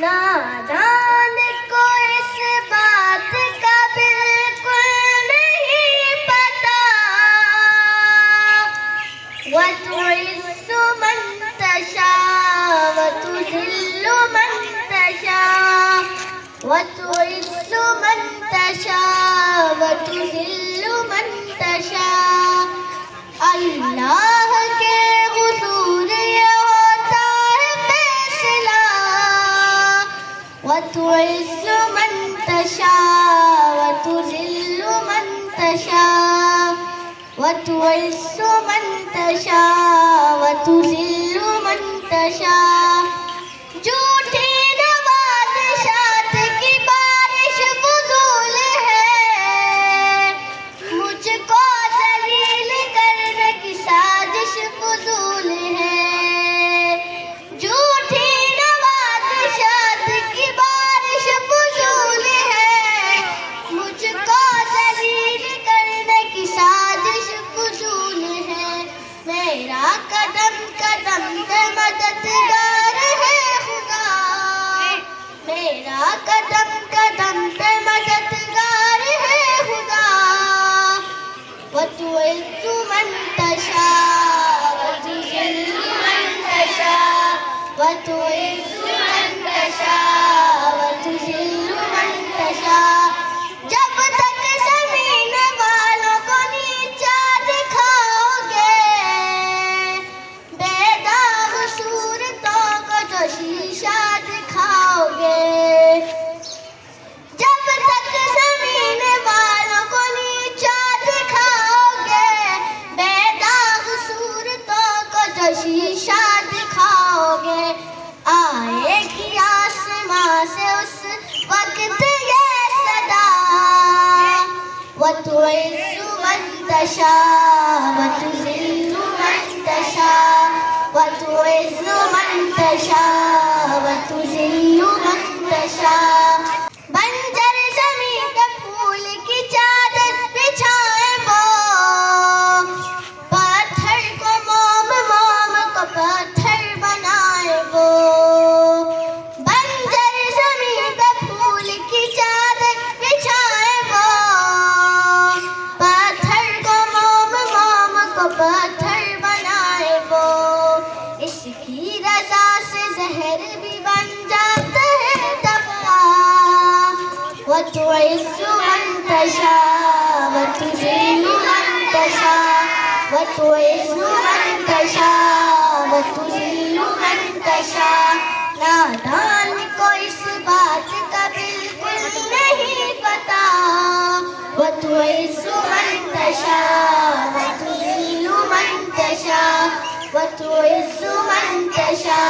नादान को इस बात का बिल्कुल नहीं पता। वतुइस्सु मन तशा वतुज़िल्लु मन तशा वतुइस्सु मन तशा वतुज़िल्लु मन तशा। अल्लाह के हुज़ूर ये होता है फैसला। वतुइस्सु मन तशा वतुज़िल्लु मन तशा वतुइस्सु मन तशा वतुज़िल्लु मन तशा। झूठी नवाज़िशात की बारिश फ़ुज़ूल है। मुझको ज़लील करने की साजिश फ़ुज़ूल है। झूठी नवाज़िशात की बारिश फ़ुज़ूल है। मुझको ज़लील करने की साजिश फ़ुज़ूल है। मेरा कदम कदम पे मददगार है खुदा। मेरा कदम कदम पे मददगार है खुदा। वतुइस्सु मन तशा वतुज़िल्लु मन तशा वतुइस्सु मन तशा वतुज़िल्लु मन तशा। जब तक ज़मीन वालों को नीचा दिखाओगे, बेदाग सूरतों को जो शीशा दिखाओगे। जब तक ज़मीन वालों को नीचा दिखाओगे, बेदाग सूरतों को जो शीशा दिखाओगे। आएगी आसमां से उस वक्त ये सदा। वतुइस्सु मन तशा वतुज़िल्लु मन तशा वतुइस्सु मन तशा वतुज़िल्लु मन तशा। बंजर ज़मीं पे फूल की चादर बिछाए वो, पत्थर को मोम मोम को पत्थर बनाए वो। बंजर ज़मीं पे फूल की चादर बिछाए वो, पत्थर को मोम मोम को पत्थर बनाए वो। इसकी रज़ा से ज़हर भी बन जाता है दवा। वतुइस्सु मन तशा वतुज़िल्लु मन तशा वतुइस्सु मन तशा वतुज़िल्लु मन तशा। नादान को इस बात का बिल्कुल नहीं पता। वतुइस्सु मन तशा वतुज़िल्लु मन तशा वतुइस्सु मन तशा